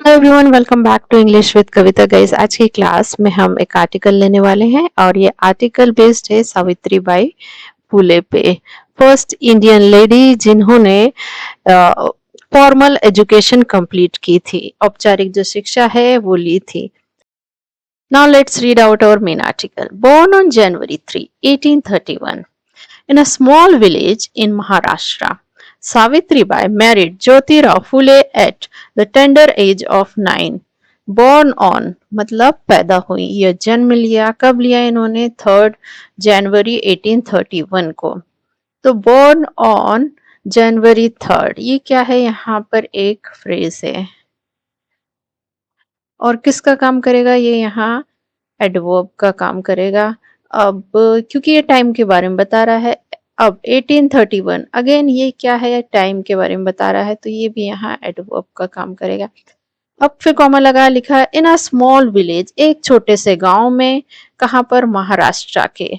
Hello everyone, welcome back to English with Kavita guys. आज की class में हम एक आर्टिकल लेने वाले हैं और ये आर्टिकल बेस्ड है सावित्री बाई फुले पे। फर्स्ट इंडियन लेडी जिन्होंने फॉर्मल एजुकेशन कंप्लीट की थी, औपचारिक जो शिक्षा है वो ली थी। Now let's read out our main article. Born on January 3, 1831 in a small village in Maharashtra, Savitribai married Jyotirao Phule at the tender age of 9. Born on मतलब पैदा हुई या जन्म लिया, कब लिया इन्होंने? 3 जनवरी 1831 को। तो born on January 3, ये क्या है? यहाँ पर एक फ्रेज है और किसका काम करेगा ये? यहाँ एडवर्ब का काम करेगा। अब क्योंकि ये टाइम के बारे में बता रहा है, अब 1831 अगेन ये क्या है? टाइम के बारे में बता रहा है, तो ये भी यहाँ एडवर्ब का काम करेगा। अब फिर कॉमा लगा, लिखा इन अ स्मॉल विलेज, एक छोटे से गांव में। कहाँ पर? महाराष्ट्र के।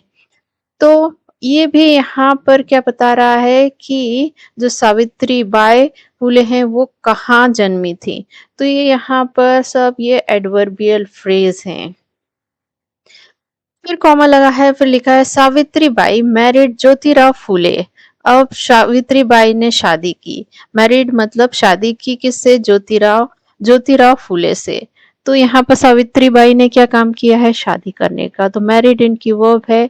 तो ये भी यहाँ पर क्या बता रहा है कि जो सावित्री बाई फुले हैं वो कहाँ जन्मी थी। तो ये यहाँ पर सब ये एडवर्बियल फ्रेज हैं। फिर कॉमा लगा है, फिर लिखा है सावित्री बाई मैरिड ज्योतिराव फुले। अब सावित्री बाई ने शादी की, मैरिड मतलब शादी की, किससे? ज्योतिराव फुले से। तो यहाँ पर सावित्री बाई ने क्या काम किया है? शादी करने का। तो मैरिड इनकी वर्ब है,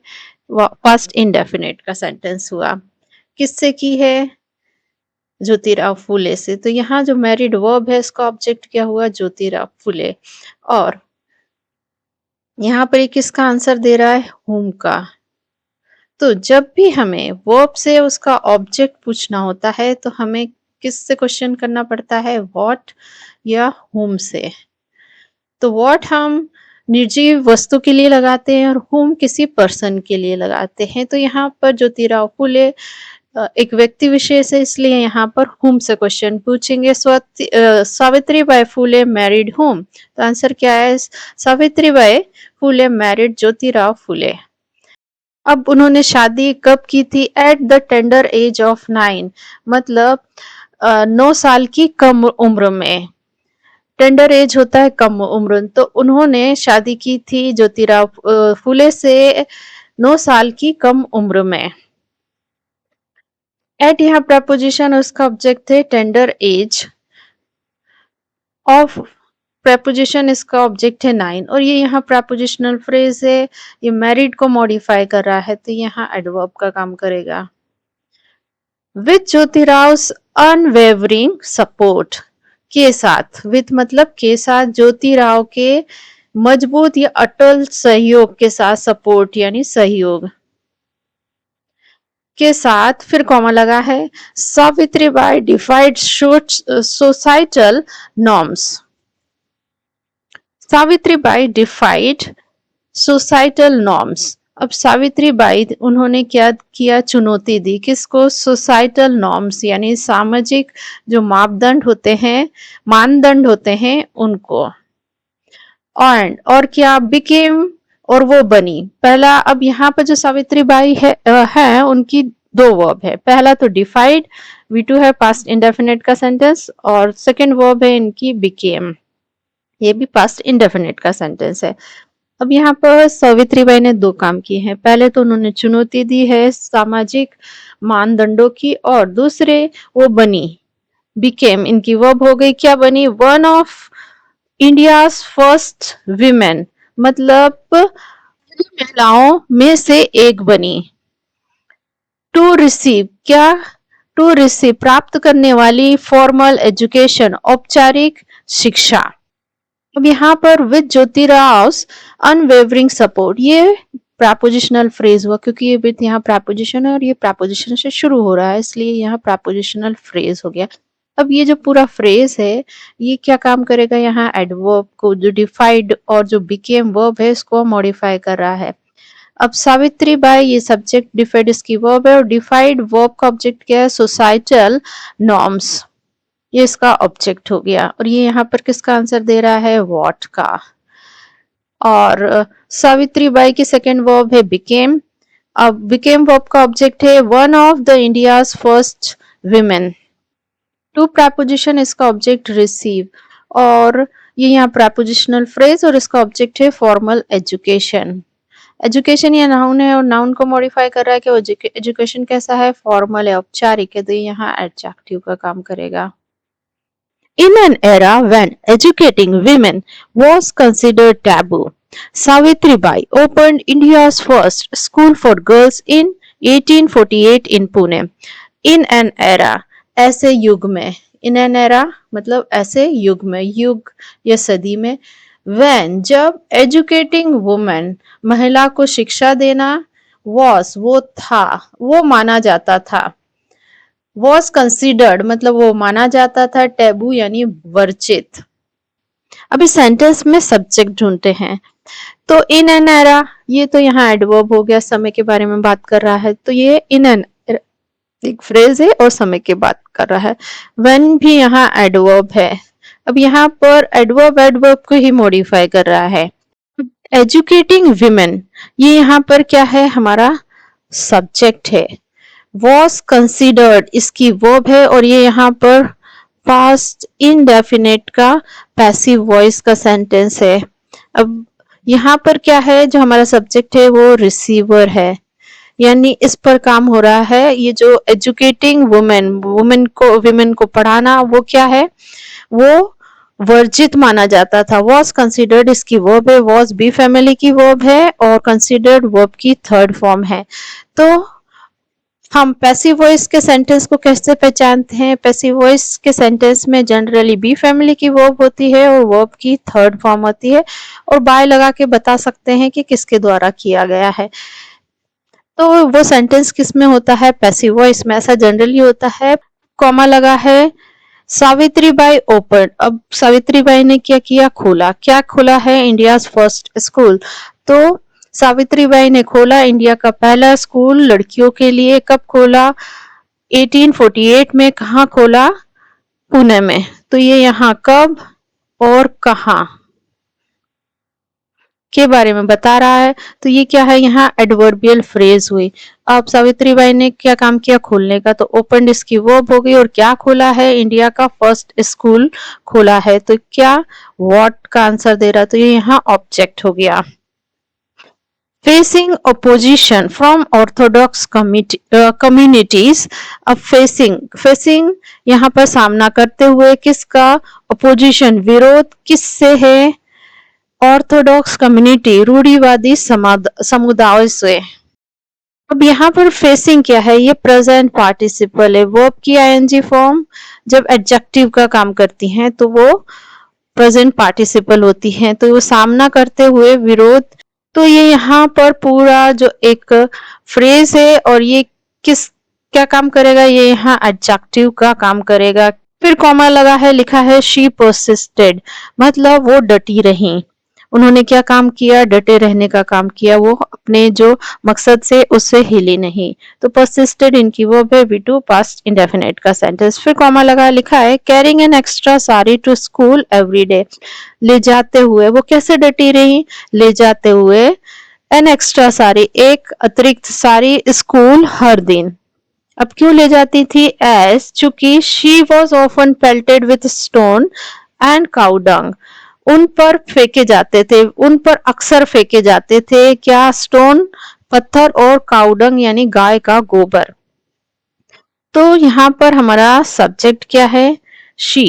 पास्ट इंडेफिनिट का सेंटेंस हुआ। किससे की है? ज्योतिराव फुले से। तो यहाँ जो मैरिड वर्ब है इसका ऑब्जेक्ट क्या हुआ? ज्योतिराव फुले। और यहाँ पर ये किसका आंसर दे रहा है? होम का। तो जब भी हमें वर्ब से उसका ऑब्जेक्ट पूछना होता है तो हमें किससे क्वेश्चन करना पड़ता है? व्हाट या होम से। तो व्हाट हम निर्जीव वस्तु के लिए लगाते हैं और होम किसी पर्सन के लिए लगाते हैं। तो यहाँ पर ज्योतिराव फुले एक व्यक्ति विशेष है, इसलिए यहाँ पर होम से क्वेश्चन पूछेंगे। Savitri by Phule married whom. तो आंसर क्या है? Savitri by Phule married Jyotirao Phule. अब उन्होंने शादी कब की थी? At the tender age of 9, मतलब 9 साल की कम उम्र में। टेंडर एज होता है कम उम्र। तो उन्होंने शादी की थी ज्योतिराव फुले से 9 साल की कम उम्र में। एट यहाँ प्रपोजिशन, उसका ऑब्जेक्ट थे टेंडर एज ऑफ। प्रपोजिशन इसका ऑब्जेक्ट है 9 और ये यहाँ प्रपोजिशनल फ्रेज है, ये मैरिड को मॉडिफाई कर रहा है, तो यहाँ एडवर्ब का काम करेगा। विथ ज्योतिराव्स अनवेवरिंग सपोर्ट, के साथ। विथ मतलब के साथ, ज्योतिराव के मजबूत या अटल सहयोग के साथ, सपोर्ट यानी सहयोग के साथ। फिर कॉमा लगा है, Savitri by डिफाइड societal norms. Savitri by डिफाइड societal norms. अब सावित्री बाई उन्होंने क्या किया? चुनौती दी। किसको? सोसाइटल नॉर्म्स यानी सामाजिक जो मापदंड होते हैं, मानदंड होते हैं, उनको। और क्या? बिकेम, और वो बनी। पहला, अब यहाँ पर जो सावित्री बाई है उनकी दो वर्ब है। पहला तो डिफाइड, V2 है पास्ट इंडेफिनिट का सेंटेंस, और सेकंड वर्ब है इनकी बिकेम, ये भी पास्ट इंडेफिनिट का सेंटेंस है। अब यहाँ पर सावित्री बाई ने दो काम किए हैं। पहले तो उन्होंने चुनौती दी है सामाजिक मानदंडों की, और दूसरे वो बनी, बिकेम इनकी वर्ब हो गई। क्या बनी? One of India's first women, मतलब महिलाओं में से एक बनी। टू रिसीव, क्या? टू रिसीव प्राप्त करने वाली, फॉर्मल एजुकेशन औपचारिक शिक्षा। अब यहाँ पर विद ज्योतिराव्स अनवेवरिंग सपोर्ट, ये प्रपोजिशनल फ्रेज हुआ, क्योंकि ये विद यहाँ प्रपोजिशन है और ये प्रपोजिशन से शुरू हो रहा है, इसलिए यहाँ प्रपोजिशनल फ्रेज हो गया। अब ये जो पूरा फ्रेज है ये क्या काम करेगा? यहाँ एडवर्ब को, जो डिफाइड और जो बिकेम वर्ब है, इसको मॉडिफाई कर रहा है। अब सावित्री बाई ये सब्जेक्ट, डिफाइड इसकी वर्ब है, और डिफाइड वर्ब का ऑब्जेक्ट क्या है? सोसाइटल नॉर्म्स, ये इसका ऑब्जेक्ट हो गया। और ये यहाँ पर किसका आंसर दे रहा है? व्हाट का। और सावित्री बाई की सेकेंड वर्ब है बिकेम। अब बिकेम वर्ब का ऑब्जेक्ट है one of the India's first women. To preposition, इसका ऑब्जेक्ट रिसीव, और ये यहाँ प्रेपोजिशनल फ्रेज और इसका ऑब्जेक्ट है फॉर्मल एजुकेशन। एजुकेशन ये नाउन है और नाउन को मॉडिफाई कर रहा है कि एजुकेशन कैसा है, फॉर्मल है, औपचारिक है, तो ये यहाँ एडजेक्टिव का काम करेगा। In an era when educating women was considered taboo, Savitribai opened India's first school for girls in 1848 in Pune. In an era, ऐसे युग में, in an era मतलब ऐसे युग में, युग या सदी में, when जब educating women महिला को शिक्षा देना was वो था, वो माना जाता था, was considered मतलब वो माना जाता था, टेबू यानी वर्जित। अभी सेंटेंस में सब्जेक्ट ढूंढते हैं, तो इन एन एरा ये तो यहाँ एडवर्ब हो गया, समय के बारे में बात कर रहा है, तो ये इन एन एक फ्रेज है और समय की बात कर रहा है। व्हेन भी यहाँ एडवर्ब है। अब यहाँ पर एडवर्ब एडवर्ब को ही मॉडिफाई कर रहा है। एजुकेटिंग विमेन ये यहाँ पर क्या है, हमारा सब्जेक्ट है। was considered इसकी वर्ब है और ये यहाँ पर पास्ट इंडेफिनिट का पैसिव वॉइस का सेंटेंस है। अब यहाँ पर क्या है, जो हमारा सब्जेक्ट है वो रिसीवर है, यानी इस पर काम हो रहा है। ये जो एजुकेटिंग वुमेन को पढ़ाना, वो क्या है, वो वर्जित माना जाता था। वॉज कंसिडर्ड इसकी वर्ब है, वॉज बी फैमिली की वर्ब है और कंसिडर्ड वर्ब की थर्ड फॉर्म है। तो हम पैसिव वॉइस के सेंटेंस को कैसे पहचानते हैं? पैसिव वॉइस के सेंटेंस में जनरली बी फैमिली की वर्ब होती है और वर्ब की थर्ड फॉर्म होती है और बाय लगा के बता सकते हैं कि किसके द्वारा किया गया है। तो वो सेंटेंस किस में होता है? पैसिव वॉइस में। ऐसा जनरली होता है। कॉमा लगा है, सावित्रीबाई ओपन। अब सावित्रीबाई ने क्या किया? खोला। क्या खोला है? India's first school. तो सावित्रीबाई ने खोला इंडिया का पहला स्कूल लड़कियों के लिए। कब खोला? 1848 में। कहाँ खोला? पुणे में। तो ये यहाँ कब और कहाँ के बारे में बता रहा है। तो ये क्या है? यहाँ एडवर्बियल फ्रेज हुई। अब सावित्रीबाई ने क्या काम किया? खोलने का। तो ओपन इसकी वर्ब हो गई और क्या खोला है? इंडिया का फर्स्ट स्कूल खोला है। तो क्या व्हाट का आंसर दे रहा? तो ये यहाँ ऑब्जेक्ट हो गया। Facing opposition from orthodox communities। अब फेसिंग यहाँ पर सामना करते हुए, किसका? अपोजिशन, विरोध किससे है? ऑर्थोडॉक्स कम्युनिटी, रूढ़िवादी समुदाय से। अब यहाँ पर फेसिंग क्या है? ये प्रेजेंट पार्टिसिपल है। वर्ब की आईएनजी फॉर्म जब एडजेक्टिव का काम करती हैं तो वो प्रेजेंट पार्टिसिपल होती हैं। तो वो सामना करते हुए, विरोध। तो ये यहाँ पर पूरा जो एक फ्रेज है और ये किस क्या काम करेगा? ये यहाँ एडजेक्टिव का काम करेगा। फिर कॉमा लगा है, लिखा है शी परसिस्टेड, मतलब वो डटी रही। उन्होंने क्या काम किया? डटे रहने का काम किया। वो अपने जो मकसद से उससे हिली नहीं। तो परसिस्टेड इनकी वर्ब है, V2 पास्ट इंडेफिनिट का सेंटेंस। फिर कॉमा लगा, लिखा है carrying an extra sari to school every day. ले जाते हुए, वो कैसे डटी रही? ले जाते हुए एन एक्स्ट्रा साड़ी, एक अतिरिक्त साड़ी, स्कूल हर दिन। अब क्यों ले जाती थी? एज चूंकि she was often pelted with stone and cow dung. उन पर फेंके जाते थे, उन पर अक्सर फेंके जाते थे क्या? स्टोन, पत्थर और काउडंग यानी गाय का गोबर। तो यहाँ पर हमारा सब्जेक्ट क्या है? शी।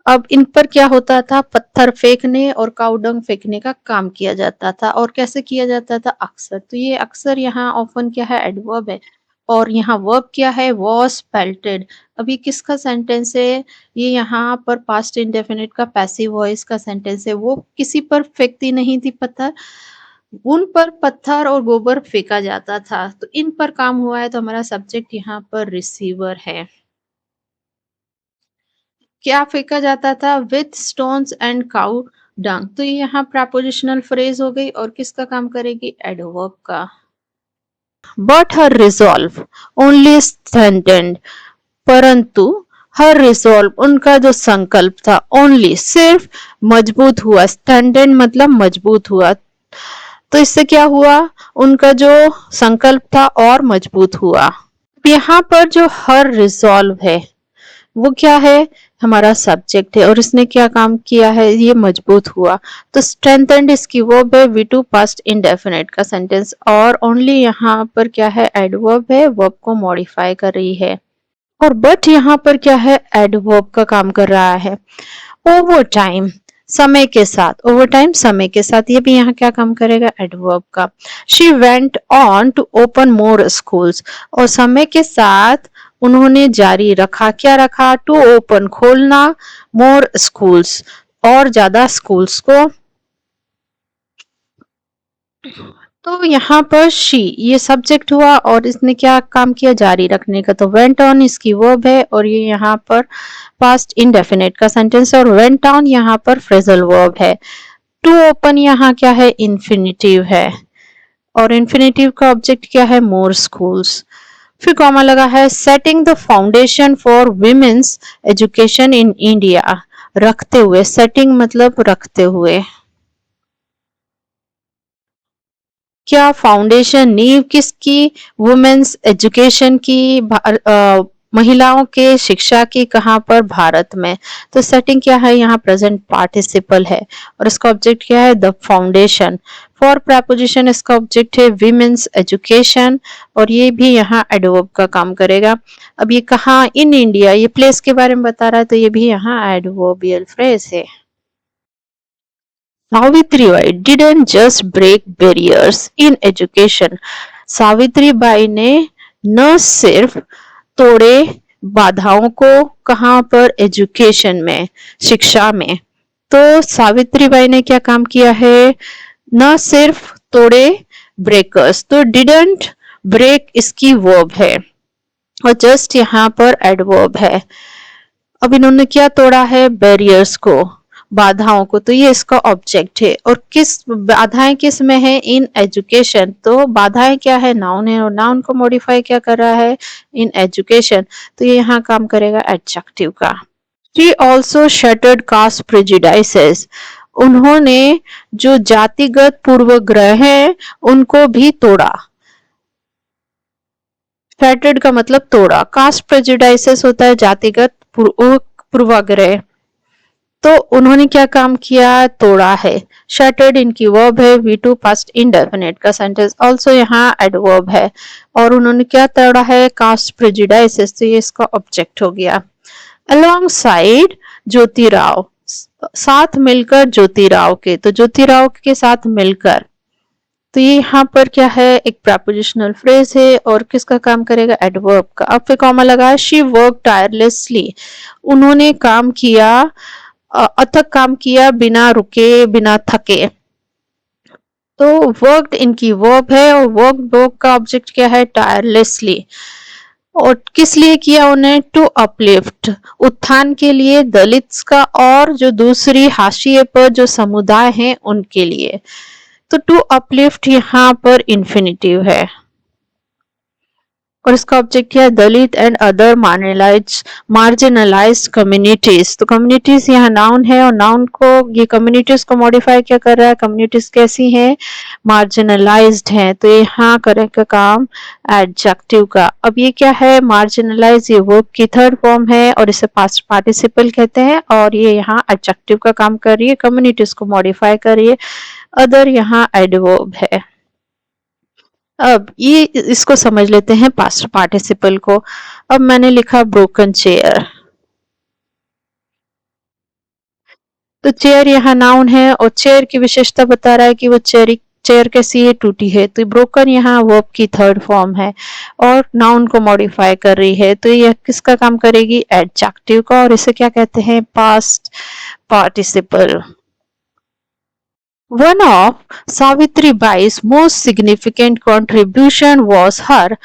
अब इन पर क्या होता था? पत्थर फेंकने और काउडंग फेंकने का काम किया जाता था। और कैसे किया जाता था? अक्सर। तो ये अक्सर यहाँ ऑफन क्या है? एडवर्ब है। और यहाँ वर्ब क्या है? वॉज पेल्टेड। अभी किसका सेंटेंस है? ये यहाँ पर पास्ट इंडेफिनिट का पैसिव वॉइस का सेंटेंस है। वो किसी पर फेंकती नहीं थी पत्थर, उन पर पत्थर और गोबर फेंका जाता था। तो इन पर काम हुआ है, तो हमारा सब्जेक्ट यहाँ पर रिसीवर है। क्या फेंका जाता था? विथ स्टोन्स एंड काउ डंग। तो ये यहाँ प्रपोजिशनल फ्रेज हो गई और किसका काम करेगी? एडवर्ब का। But her resolve only strengthened, परंतु हर रिजॉल्व उनका जो संकल्प था, ओनली सिर्फ मजबूत हुआ। स्ट्रेंथेंड मतलब मजबूत हुआ। तो इससे क्या हुआ? उनका जो संकल्प था और मजबूत हुआ। यहाँ पर जो हर रिजॉल्व है वो क्या है? हमारा सब्जेक्ट है और इसने क्या काम किया है, ये मजबूत हुआ। तो स्ट्रेंथेंड इसकी वर्ब है, वी टू पास्ट इंडेफिनिट का सेंटेंस, और ओनली यहाँ पर क्या है, एडवर्ब है, वर्ब को मॉडिफाई कर रही है। और बट यहाँ पर क्या है, एडवर्ब का काम कर रहा है। ओवर टाइम, समय के साथ, ओवर टाइम समय के साथ, ये भी यहाँ क्या काम करेगा, एडवर्ब का। She went on to open more schools, और समय के साथ उन्होंने जारी रखा, क्या रखा, टू ओपन खोलना, मोर स्कूल्स और ज्यादा स्कूल्स को। तो यहाँ पर शी ये सब्जेक्ट हुआ और इसने क्या काम किया, जारी रखने का। तो वेंट ऑन इसकी वर्ब है और ये यहाँ पर पास्ट इंडेफिनिट का सेंटेंस है, और वेंट ऑन यहाँ पर फ्रेजल वर्ब है। टू ओपन यहाँ क्या है, इंफिनिटिव है, और इंफिनिटिव का ऑब्जेक्ट क्या है, मोर स्कूल्स। फिर कॉमा लगा है, setting the foundation for women's education in India, रखते हुए, सेटिंग मतलब रखते हुए। क्या फाउंडेशन, नींव किसकी, वुमेन्स एजुकेशन की, महिलाओं के शिक्षा की, कहां पर, भारत में। तो सेटिंग क्या है, यहाँ प्रेजेंट पार्टिसिपल है और इसका ऑब्जेक्ट क्या है, द फाउंडेशन। फॉर प्रपोजिशन इसका ऑब्जेक्ट है विमेन्स एजुकेशन, और ये भी यहाँ एडवर्ब का काम करेगा। अब ये कहाँ, इन इंडिया, ये प्लेस के बारे में बता रहा है, तो ये भी यहाँ एडवर्बियल फ्रेज है। Savitribai didn't just break barriers in education. Savitribai ने न सिर्फ तोड़े बाधाओं को, कहां पर, एजुकेशन में, शिक्षा में। तो सावित्रीबाई ने क्या काम किया है, न सिर्फ तोड़े, ब्रेकर्स, तो didn't break इसकी वर्ब है और जस्ट यहाँ पर एडवर्ब है। अब इन्होंने क्या तोड़ा है, बैरियर्स को, बाधाओं को, तो ये इसका ऑब्जेक्ट है। और किस बाधाएं किस में है, इन एजुकेशन, तो बाधाएं क्या है, नाउन है, और नाउन को मॉडिफाई क्या कर रहा है, इन एजुकेशन, तो ये यहाँ काम करेगा एडजेक्टिव का। शी ऑल्सो शटर्ड कास्ट प्रेजुडाइसेस, उन्होंने जो जातिगत पूर्वग्रह है उनको भी तोड़ा। शटर्ड का मतलब तोड़ा, कास्ट प्रेजुडाइसेस होता है जातिगत पूर्वाग्रह, तो उन्होंने क्या काम किया, तोड़ा है। शटर्ड इनकी वर्ब है, वी टू पास्ट इंडेफिनिट का सेंटेंस, ऑल्सो यहाँ एडवर्ब है। और उन्होंने क्या तोड़ा है, कास्ट प्रेजुडाइसेस, तो ये इसका ऑब्जेक्ट हो गया। अलोंग साइड ज्योतिराव, साथ मिलकर ज्योतिराव के, तो ज्योतिराव के साथ मिलकर, तो ये यहाँ पर क्या है, एक प्रपोजिशनल फ्रेज है और किसका काम करेगा, एडवर्ब का। अब फिर कॉमा लगा, शी वर्क टायरलेसली, उन्होंने काम किया, अथक काम किया, बिना रुके, बिना थके। तो वर्कड इनकी वर्ब है और वर्क का ऑब्जेक्ट क्या है, टायरलेसली। और किस लिए किया उन्हें, टू अपलिफ्ट, उत्थान के लिए, दलित्स का, और जो दूसरी हाशिए पर जो समुदाय हैं उनके लिए। तो टू अपलिफ्ट यहाँ पर इंफिनिटिव है और इसका ऑब्जेक्ट क्या है, दलित एंड अदर मार्जिनलाइज्ड कम्युनिटीज। तो कम्युनिटीज यहाँ नाउन है और नाउन को, ये कम्युनिटीज को मॉडिफाई क्या कर रहा है, कम्युनिटीज कैसी हैं, मार्जिनलाइज्ड हैं, तो यहाँ करेगा काम एडजेक्टिव का। अब ये क्या है, मार्जिनलाइज, ये वर्ब की थर्ड फॉर्म है और इसे पास्ट पार्टिसिपल कहते हैं, और ये यहाँ एडजेक्टिव का काम कर रही है, कम्युनिटीज को मॉडिफाई कर रही है। अदर यहाँ एडवर्ब है। अब ये इसको समझ लेते हैं पास्ट पार्टिसिपल को। अब मैंने लिखा ब्रोकन चेयर, तो चेयर यहाँ नाउन है और चेयर की विशेषता बता रहा है कि वो चेयर कैसी है, टूटी है। तो ब्रोकन यहाँ वर्ब की थर्ड फॉर्म है और नाउन को मॉडिफाई कर रही है, तो यह किसका काम करेगी, एडजेक्टिव का, और इसे क्या कहते हैं, past participle. One of Savitribai's most significant contribution was her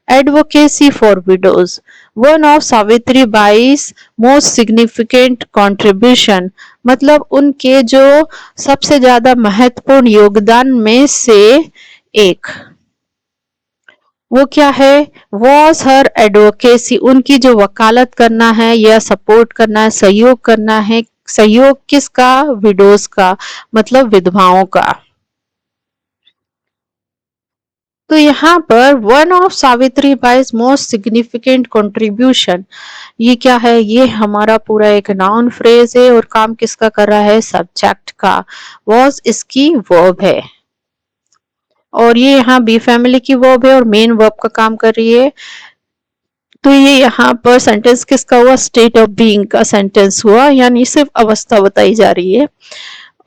advocacy for widows. One of सावित्रीबाई's most significant contribution मतलब उनके जो सबसे ज्यादा महत्वपूर्ण योगदान में से एक, वो क्या है, was her advocacy, उनकी जो वकालत करना है या सपोर्ट करना है, सहयोग करना है। सहयोग किसका, विडोज का, मतलब विधवाओं का। तो यहाँ पर one of Savitribai's most significant contribution, ये क्या है, ये हमारा पूरा एक नाउन फ्रेज है और काम किसका कर रहा है, सब्जेक्ट का। वॉज इसकी वर्ब है और ये यहाँ बी फैमिली की वर्ब है और मेन वर्ब का काम कर रही है। तो ये यहाँ पर सेंटेंस किसका हुआ, स्टेट ऑफ बीइंग का सेंटेंस हुआ, यानी सिर्फ अवस्था बताई जा रही है।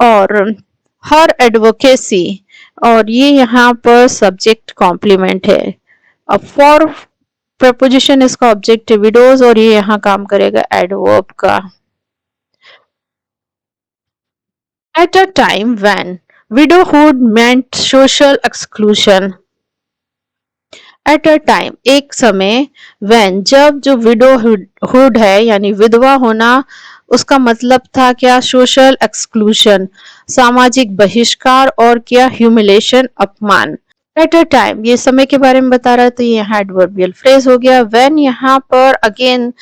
और हर एडवोकेसी, और ये यहाँ पर सब्जेक्ट कॉम्प्लीमेंट है। अब फॉर प्रपोजिशन इसका ऑब्जेक्ट विडोज और ये यहाँ काम करेगा एडवर्ब का। At a time when, widowhood meant social exclusion। At a time एक समय, व्हेन जब, जो विडोहुड है यानी विधवा होना, उसका मतलब था क्या, सोशल एक्सक्लूशन, सामाजिक बहिष्कार, और क्या, ह्यूमिलेशन, अपमान। एट अ टाइम ये समय के बारे में बता रहा है तो ये यहाँ एडवर्बियल फ्रेज हो गया। व्हेन यहाँ पर अगेन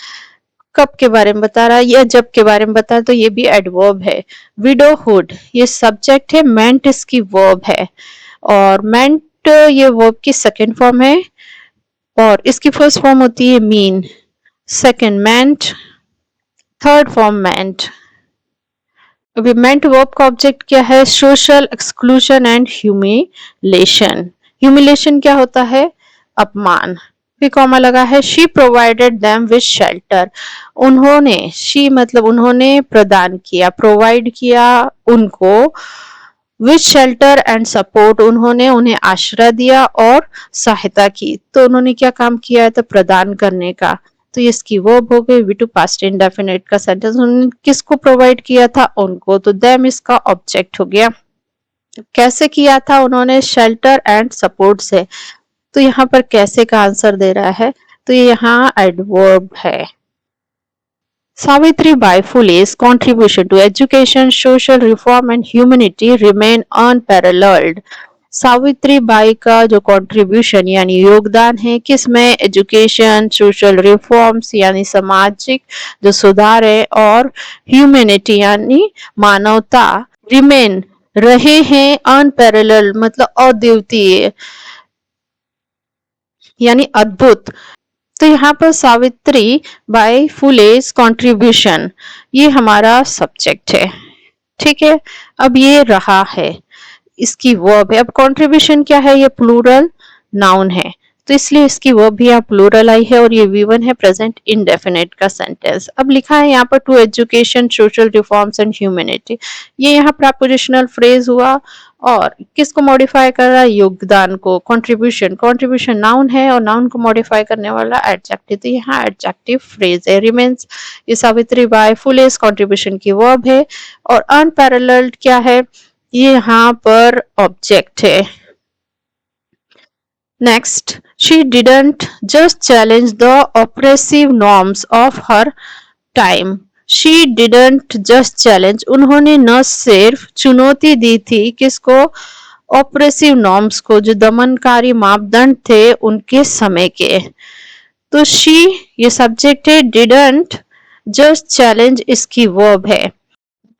कब के बारे में बता रहा है या जब के बारे में बता रहा है तो ये भी एडवर्ब है। विडोहुड ये सब्जेक्ट है, मेंट इसकी वर्ब है और मेंट ये वर्ब की सेकेंड फॉर्म है और इसकी फर्स्ट फॉर्म होती है मीन, सेकेंड मेंट, थर्ड फॉर्म मेंट। अभी मेंट वर्ब का ऑब्जेक्ट क्या है, social exclusion and humiliation. Humiliation क्या होता है, अपमान। फिर कॉमा लगा है, she provided them with shelter, उन्होंने, शी मतलब उन्होंने प्रदान किया, प्रोवाइड किया उनको, विद शेल्टर एंड सपोर्ट उन्होंने उन्हें आश्रय दिया और सहायता की। तो उन्होंने क्या काम किया है, तो प्रदान करने का। तो इसकी वर्ब हो गई, वी टू पास्ट इंडेफिनिट का सेंटेंस। उन्होंने किसको प्रोवाइड किया था, उनको, तो देम इसका ऑब्जेक्ट हो गया। कैसे किया था उन्होंने, शेल्टर एंड सपोर्ट से। तो यहाँ पर कैसे का आंसर दे रहा है, तो ये यहाँ एडवर्ब है। Savitribai Phule's contribution to education, social reform and humanity remain unparalleled। Savitribai का जो कंट्रीब्यूशन यानी योगदान है किसमें, एजुकेशन, सोशल रिफॉर्म्स यानी सामाजिक जो सुधार है, और ह्यूमैनिटी यानी मानवता, रिमेन रहे हैं, अनपैरेलल मतलब अद्वितीय यानी अद्भुत। तो यहाँ पर सावित्री बाई फुले's कंट्रीब्यूशन ये हमारा सब्जेक्ट है, ठीक है। अब ये रहा है इसकी वर्ब है। अब कंट्रीब्यूशन क्या है, ये प्लूरल नाउन है तो इसलिए इसकी वर्ब भी यहाँ प्लूरल आई है और ये V1 है, प्रेजेंट इंडेफिनिट का सेंटेंस। अब लिखा है यहाँ पर to education, social reforms and humanity, ये यहाँ प्रपोजिशनल फ्रेज हुआ और किसको मॉडिफाई कर रहा है, योगदान को। कंट्रीब्यूशन, कंट्रीब्यूशन नाउन है और नाउन को मॉडिफाई करने वाला एडजेक्टिव, तो यहाँ एडजेक्टिव फ्रेज है। रिमेन्स ये सावित्री बाई फुले's कंट्रीब्यूशन की वर्ब है और अनपैरेलल्ड क्या है, ये यहाँ पर ऑब्जेक्ट है। Next, she didn't just challenge the oppressive norms of her time। she didn't just challenge, उन्होंने न सिर्फ चुनौती दी थी किसको, ऑपरेसिव नॉर्म्स को, जो दमनकारी मापदंड थे उनके समय के। तो she ये सब्जेक्ट है, didn't just challenge इसकी वर्ब है।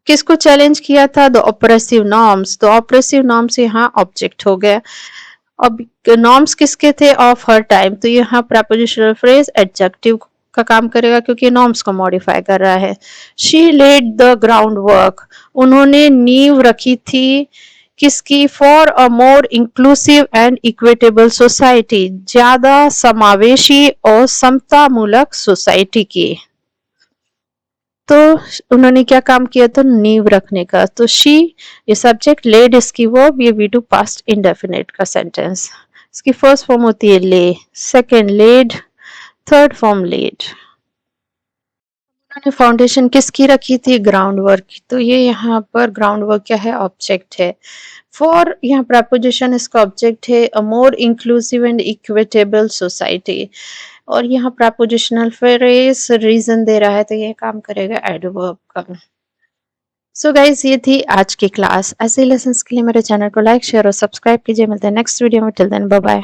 किसको चैलेंज किया था, द ऑपरेसिव नॉर्म्स, तो ऑपरेसिव नॉर्म्स यहाँ ऑब्जेक्ट हो गया। अब नॉर्म्स किसके थे, ऑफ हर टाइम, तो यहाँ प्रपोजिशनल फ्रेज एडजेक्टिव का काम करेगा क्योंकि नॉर्म्स को मॉडिफाई कर रहा है। She laid the ground work, उन्होंने नींव रखी थी किसकी, for a more inclusive and equitable society, ज्यादा समावेशी और समतामूलक सोसाइटी की। तो उन्होंने क्या काम किया, तो नींव रखने का। तो शी ये सब्जेक्ट, लेड इसकी वर्ब, ये V2 पास्ट इंडेफिनिट का सेंटेंस। इसकी फर्स्ट फॉर्म होती है lay, second laid, third form laid. उन्होंने फाउंडेशन किसकी रखी थी, ग्राउंड वर्क की, तो ये यहाँ पर ग्राउंड वर्क क्या है, ऑब्जेक्ट है। फॉर यहाँ प्रपोजिशन इसका ऑब्जेक्ट है, a more inclusive and equitable society, और यहाँ प्रपोजिशनल फ्रेज रीजन दे रहा है तो ये काम करेगा एडवर्ब का। सो गाइज ये थी आज की क्लास। ऐसे लेसन्स के लिए मेरे चैनल को लाइक, शेयर और सब्सक्राइब कीजिए। मिलते हैं नेक्स्ट वीडियो में, टिल देन बाय बाय।